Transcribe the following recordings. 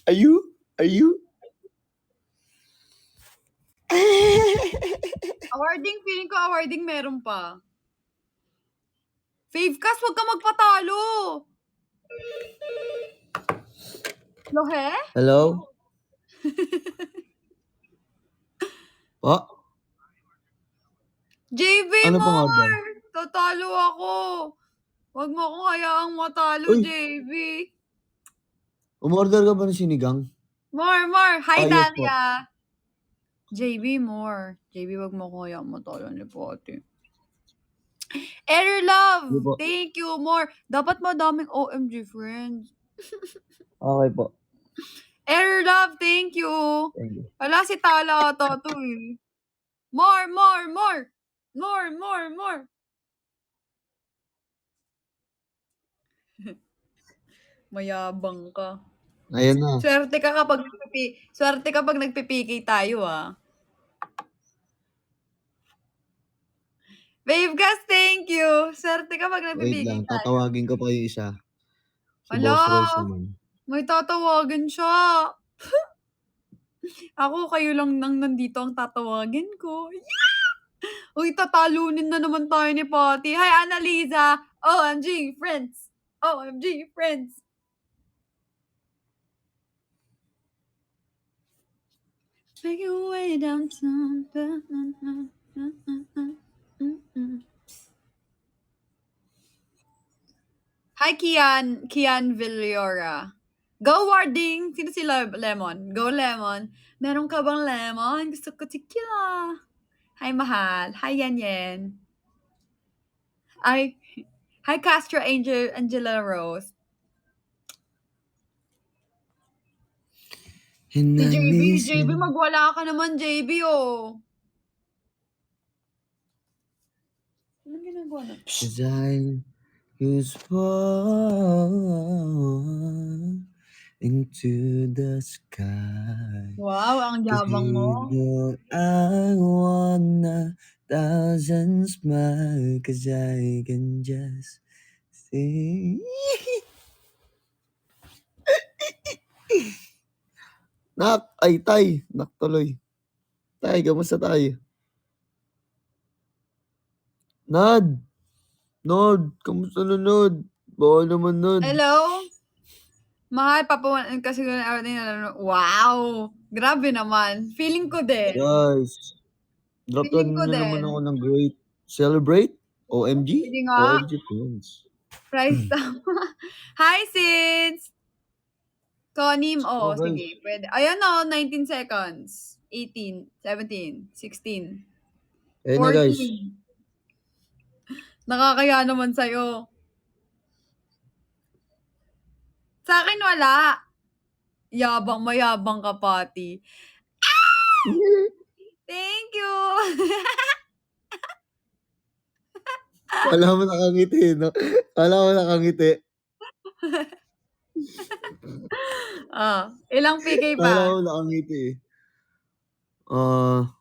Are you? Awarding, feeling ko awarding meron pa. Favecast, wag ka magpatalo. Lohe? Hello? Po? JV, Ano pong order? more! Tatalo ako. Wag mo akong hayaang matalo, Uy! JV. Umorder ka ba ng sinigang? More. Hi, Yes po. Dahlia. JV, more. JV, wag mo akong hayaang matalo ni Pati. Error Love, Hindi po. thank you, more. Dapat madaming OMG friends. Okay po. Error Love, thank you. Thank you. Wala si Tala ata to eh. More. Mayabang ka. Ayan na. Swerte ka kapag nagpipiki tayo ah. Babecast, thank you. Swerte kapag Wait nagpipiki lang, tayo. tatawagin ko pa yung isa. Si Ala, Boss Royce naman. may tatawagin siya. Ako, kayo lang nang nandito ang tatawagin ko. Yeah! Uy, tatalunin na naman tayo ni Pati. Hi, Annalisa. OMG, friends. OMG, friends. Make your way downtown. Hi, Kian Villora. Go, Warding! Sino si Lemon? Go, Lemon. Meron ka bang lemon? Gusto ko tequila. Hi, Mahal. Hi, Yan. Hi, Castro Angela Rose. Si JB, magwala ka naman, JB, oh. Anong ginagawa na? Cause I was born into the sky. Wow, ang yabang mo. I want 1,000 smiles, cause I can just see. Tay, tuloy. Tay, kamusta tayo? Nod, kamusta na Nod? Baka naman Nod. Hello? Mahal, papawalan kasi wow! Grabe naman. Feeling ko din. Guys, dropan Feeling ko nyo naman din. ako ng great celebrate. OMG? Hindi nga. OMG friends. Price tama. Hi, sis! Tonim, Oh, guys. sige. Pwede. Ayan o, 19 seconds. 18, 17, 16, Ayun na guys. 14. Nakakaya naman sa'yo. Sa akin wala. Mayabang ka, Pati. Thank you! Kala mo nakangiti, no? Kala mo nakangiti. Ilang PK Kala pa? mo nakangiti.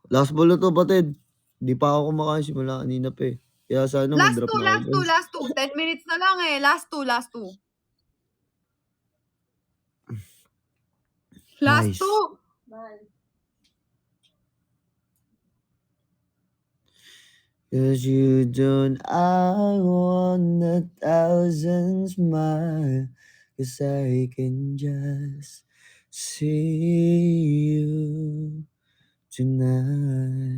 Last ball na to, batid. Di pa ako kumakain simula kanina pa eh. Kaya sana mag-drop na ako. Last two. 10 minutes na lang eh. Last two. Last Nice. two. Cause you don't, I want 1,000 smiles. Cause I can just see you tonight.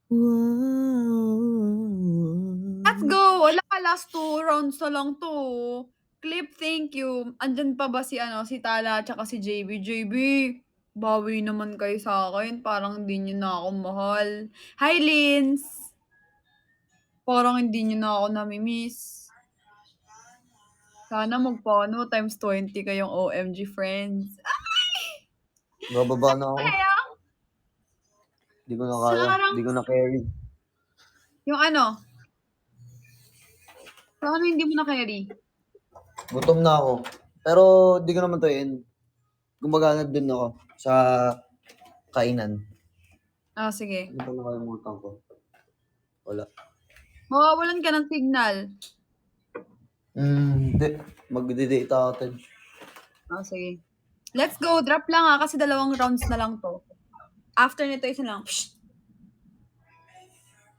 Whoa. Let's go! Wala ka, last 2 rounds na lang to. Clip, thank you. Andyan pa ba si Tala at saka si JB? JB, bawi naman kayo sa akin. Parang hindi nyo na ako mahal. Hi, Lins! Parang hindi nyo na ako namimiss. Sana magpaano times 20 kayong OMG friends. Bababa na ako. Di ko na kaya. Di ko na carry. Yung Paano hindi mo na carry? Gutom na ako. Pero di ko naman to end. Kumbaga din ako sa kainan. Sige. Ano pa nakalimutan ko? Wala. Mawawalan ka ng signal. Hindi. Magdi-date ako. Oh, sige. Let's go. Drop lang kasi 2 rounds na lang 'to. After nito, isa lang. Psst!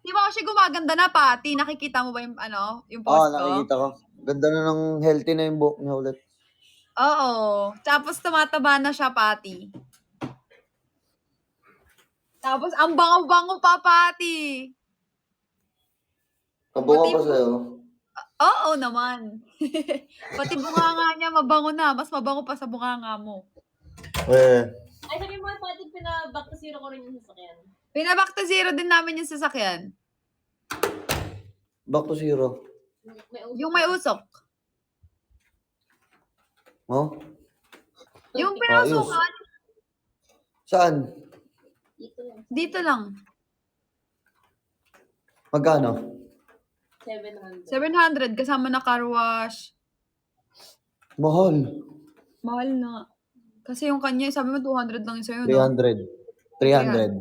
Di ba kasi gumaganda na, Pati? Nakikita mo ba yung ano, yung Oo, post ko? nakikita ko. Ganda na ng healthy na yung buhok niya ulit. Oo. Tapos tumataba na siya, Pati. Tapos ang bango-bango pa, Pati. Kabuka Pati pa sa'yo. Oo naman. Pati bunganga niya mabango na. Mas mabango pa sa bunganga mo. Ay, sabi mo, Pati, pina-back to zero ko rin yung sasakyan. Pina-back to zero din namin yung sasakyan. Back to zero. Yung may usok. Oh? Yung Ayos. pinasukan. Saan? Dito lang. Magkano? 700. 700 kasama na car wash. Mahal. Mahal na. Kasi yung kanya, sabi mo 200 lang yung sa'yo, no? 300. 300.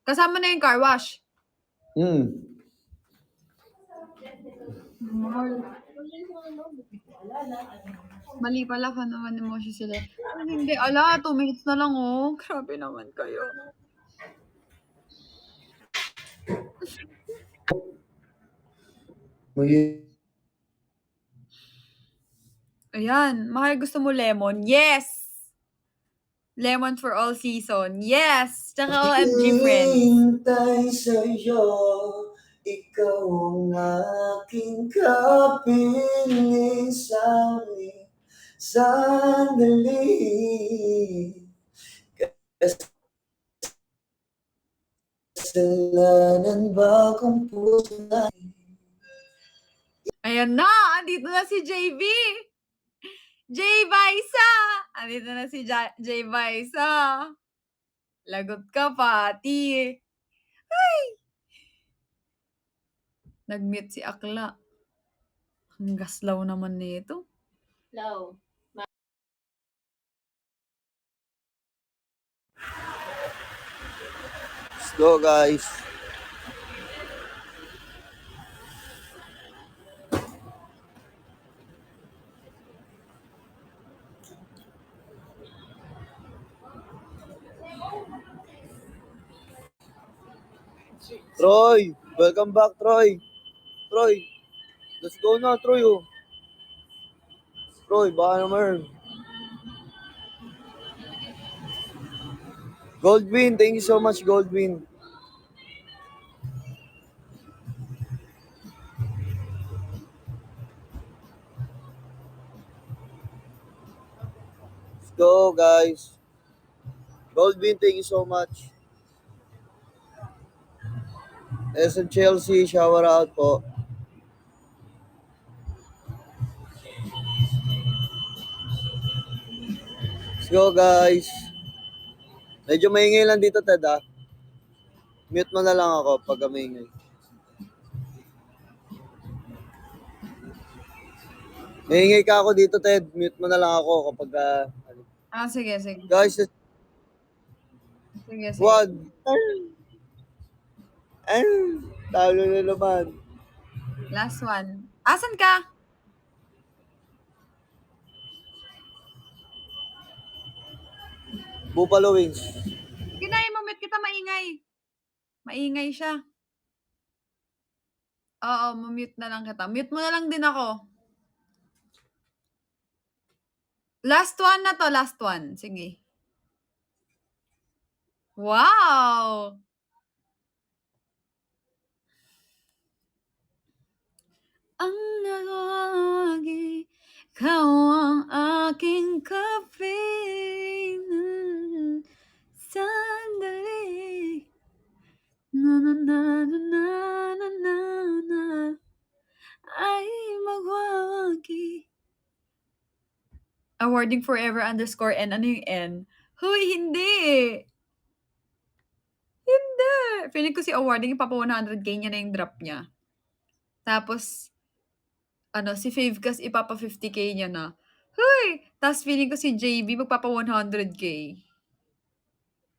Kasama na yung car wash. Mahal. Mali pala ka naman emoji sila. Ay, hindi. Ala, 2 minutes na lang, oh. Grabe naman kayo. Ayan. Mahal, gusto mo lemon? Yes! Lemon for all season. Yes! Tsaka OMG friends. Hintay sa'yo, ikaw ang aking kapiling sandali. Kasalanan ba kung puso na? Ayan na! Andito na si JB! J. Baisa! Andito na si J. Baisa. Lagot ka, Pati. Ay! Nag-mute si Akla. Ang gaslaw naman nito. Low. Let's go, guys. Troy! Welcome back, Troy! Troy! Let's go na, Troy, oh. Troy, baka naman. Goldwyn, thank you so much, Goldwyn. Let's go, guys. Goldwyn, thank you so much. SM Chelsea, shower out po. Let's go, guys. Medyo maingay lang dito, Ted, ah. Mute mo na lang ako pag maingay. Maingay ka ako dito, Ted. Mute mo na lang ako kapag... Sige, sige. Guys, Sige. wag. Talo na naman. Last one. Asan ka? Buffalo Wings. Ginaya mo, mute kita, maingay. Maingay siya. Oo, mute na lang kita. Mute mo na lang din ako. Last one na to, last one. Sige. Wow! Ang nagawagi, ikaw ang aking kapiling sandali. Na na na na na na na na ay magwawagi. Awarding forever underscore N. Ano yung N? Huy, hindi! Hindi! Feeling ko si awarding, ipapa 100k niya na yung drop niya. Tapos, si Favecast, ipapa 50k niya na. Huy! Tapos feeling ko si JB, magpapa 100k.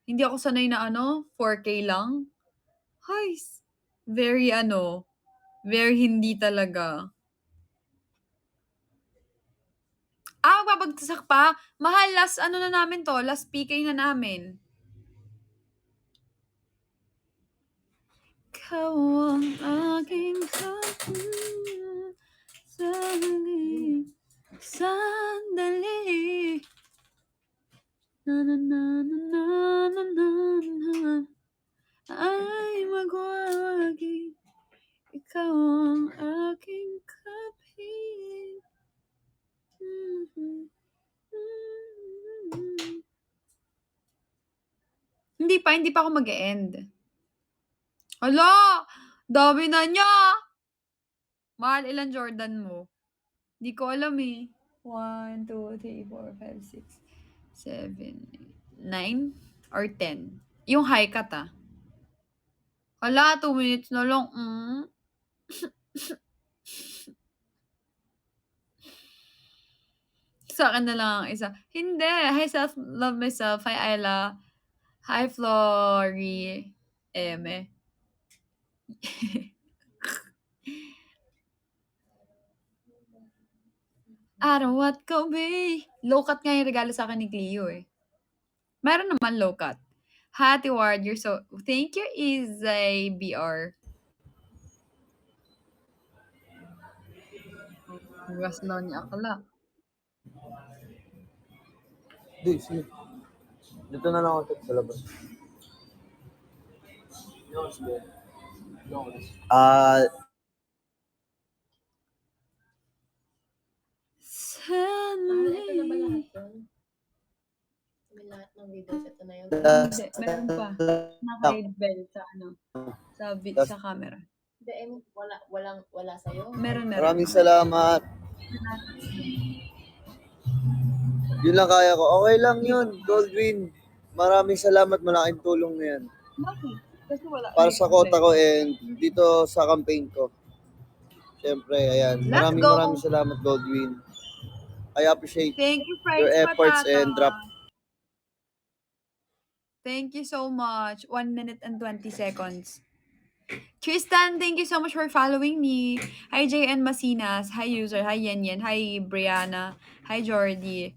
Hindi ako sanay na 4k lang. Hay! Very very hindi talaga. Magpapa nakakapagsasak pa. Mahal, last ano na namin to, last PK na namin. Ikaw ang aking sandali. Na na na na na na na na. Ay magwawagi. Ikaw ang aking kapiling. Hindi pa ako mag-e-end. Hala! Dami na niya! Mahal, ilan Jordan mo? Di ko alam eh. 1, 2, 3, 4, 5, 6, 7, 8, 9 or 10. Yung high cut ah. Hala, 2 minutes na lang. Sa akin na lang ang isa. Hindi. Hi, self-love myself. Hi, Ayla. Hi, Flory. Eme. Arawat ko, be. Low cut nga yung regalo sa akin ni Cleo eh. Meron naman low cut. Hati Ward, you're so... Thank you, Izay BR. Gas daw niya akala. Di, sige. Dito na lang ako sa labas. Ito na ba lahat yun? May lahat ng videos. Ito na yun. Hindi, meron pa. Naka-red bell sa ano. Sa camera. Hindi, I mean, wala sa'yo. Meron. Maraming salamat. Yun lang kaya ko. Okay lang yun, Goldwyn. Maraming salamat, malaking tulong na yan. Bakit? Kasi wala. Para sa kota ko and dito sa campaign ko. Siyempre, ayan. Let's Maraming go. salamat, Goldwyn. I appreciate Thank you, your Friends efforts Patata. and drop. Thank you so much. 1 minute and 20 seconds. Tristan, thank you so much for following me. Hi, JN Masinas. Hi, user. Hi, Yen. Hi, Brianna. Hi, Jordy.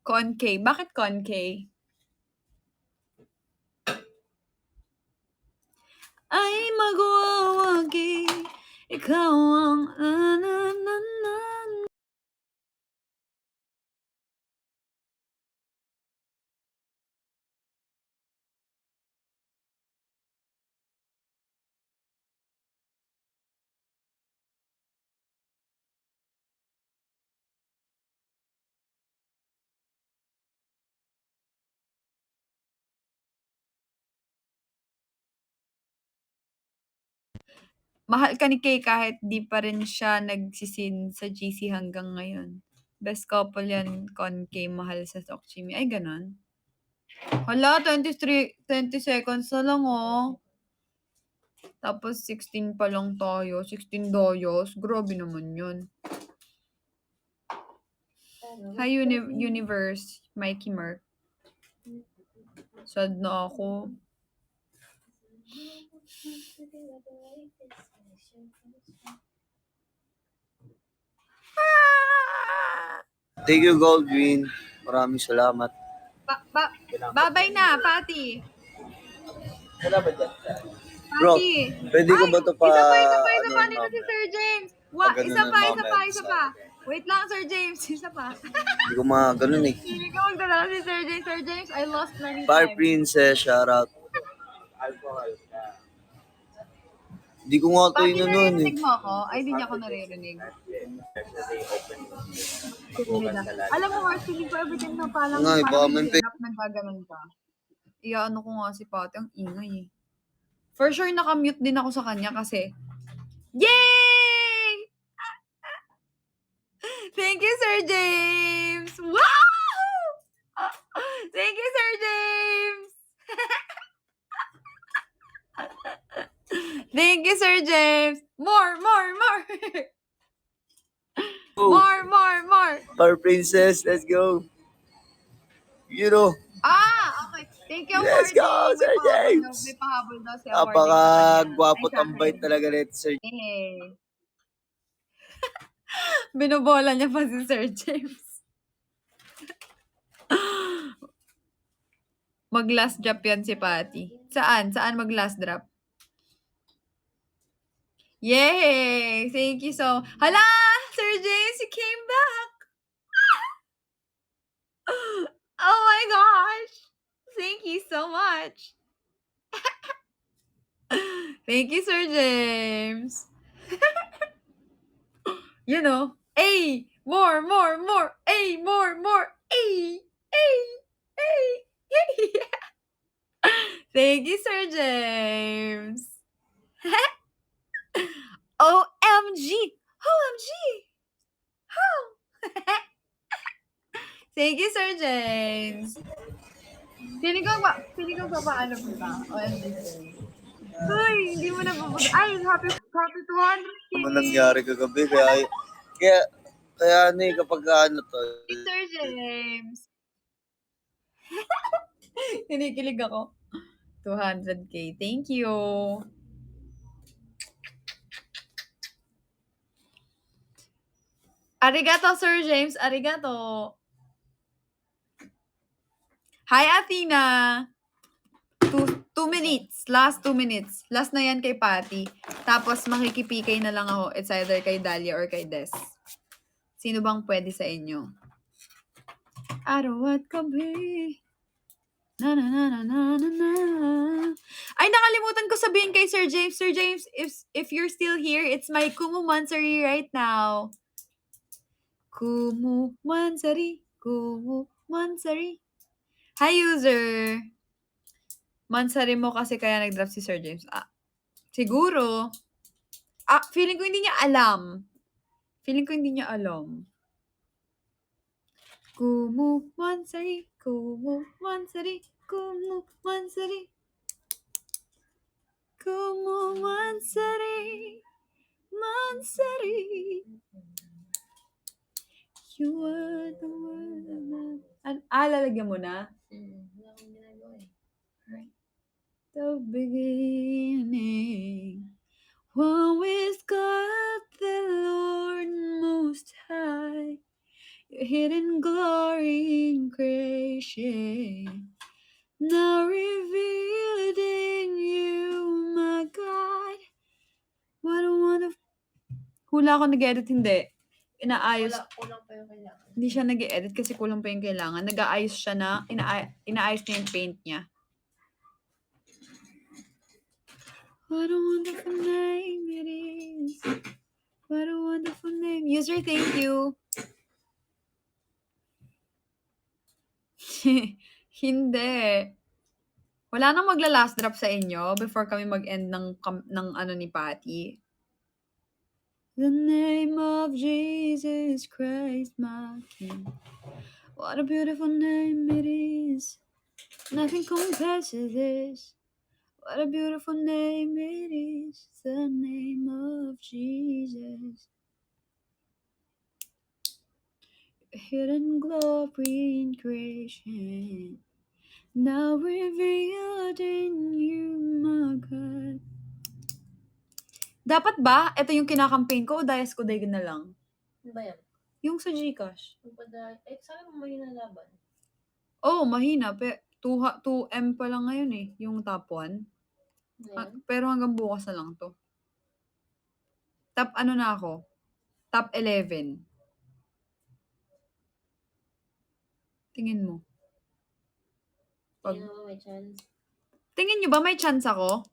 Con-K. Bakit Con-K? Ay magwawagi. Ikaw ang Mahal ka ni Kay kahit di pa rin siya nagsisin sa GC hanggang ngayon. Best couple yan, Con K, mahal sa Sokchimi. Ay, ganon. Hala, 20 seconds na lang, oh. Tapos 16 pa lang tayo. 16 doyos. Grabe naman yun. Hi, Universe. Mikey Merck. Sad na ako. Thank you, Goldwyn. Maraming salamat. Babay na, Patty. Salamat dyan. Bro, Patty. pwede ko ba ito pa... Isa pa nito si Sir James. Pag Isa ganun na pa. Wait lang, Sir James. Isa pa. Hindi ko ganun eh. Hindi ko magdala si Sir James. Sir James, I lost many Fire times. Princess, shout out. Hindi ko nga ito Patty, yun eh. naririnig mo ako? Ay, di niya ako naririnig. Alam mo, Mars, feeling ko everything na parang Nga, baka may nagkaganon ka. Iyaano ko nga si Patty, ang ingay eh. For sure, nakamute din ako sa kanya kasi, yay! Thank you, Sir James! Wow! Thank you, Sir James! Thank you, Sir James! More! More! Fire Princess, let's go. You know, Okay. Thank you, Let's Awarding. go, Sir James! May pahabol daw si Awarding. napaka-gwapo tambay talaga nito, sir. Binobola niya pa si Sir James. Mag-last drop yan si Patty. Saan? Saan mag-last drop? Yay! Thank you so... Hala! Sir James, you came back! Oh my gosh! Thank you so much! Thank you, Sir James! You know, A! More! A! More! A! Thank you, Sir James! OMG! OMG! Oh! Thank you, Sir James! Feeling ko paano ba? OMG. Hoy, hindi mo na ay, happy 200K! Ano nangyari kagabi, kaya ano eh, kapag ano to. Sir James! Kinikilig ako. 200K. Thank you. Arigato, Sir James. Arigato. Hi, Athena. 2 minutes. Last 2 minutes. Last na yan kay Patty. Tapos makikipikay na lang ako. It's either kay Dahlia or kay Des. Sino bang pwede sa inyo? Arawat kabi. Na na na na na na na. Ay, nakalimutan ko sabihin kay Sir James. Sir James, if you're still here, it's my Kumu Mansari right now. Kumu Mansari. Kumu Mansari. Hi, user. Mansari mo kasi kaya nag-drop si Sir James. Siguro. Feeling ko hindi niya alam. Kumu Mansari. Kumu Mansari. Kumu Mansari. Kumu Mansari. Mansari. You are the one. Lalagyan mo na? Wala akong ginagawa eh. The beginning. One with God the Lord Most High. Your hidden glory in creation. Now revealed in you, my God. What a wonderful... Hula ako nag-edit, hindi. Inaayos. Kulang pa yung kailangan. Hindi siya nag-edit kasi kulang pa yung kailangan. Nag-aayos siya na, inaayos niya yung paint niya. What a wonderful name it is. What a wonderful name. User, thank you. Hindi. Wala nang magla-last drop sa inyo before kami mag-end ng ano ni Patty. The name of Jesus Christ, my King. What a beautiful name it is. Nothing compares to this. What a beautiful name it is. The name of Jesus. Hidden glory in creation. Now revealed in you, my God. Dapat ba? Ito yung kinakampaign ko o Dias Koday na lang? Ano ba yan? Yung sa Gcash. Sabi mo mahina laban. Oh, mahina. 2M pa lang ngayon eh. Yung top 1. Pero hanggang bukas na lang to. Top ano na ako? Top 11. Tingin mo. Tingin mo may chance? Tingin nyo ba may chance ako?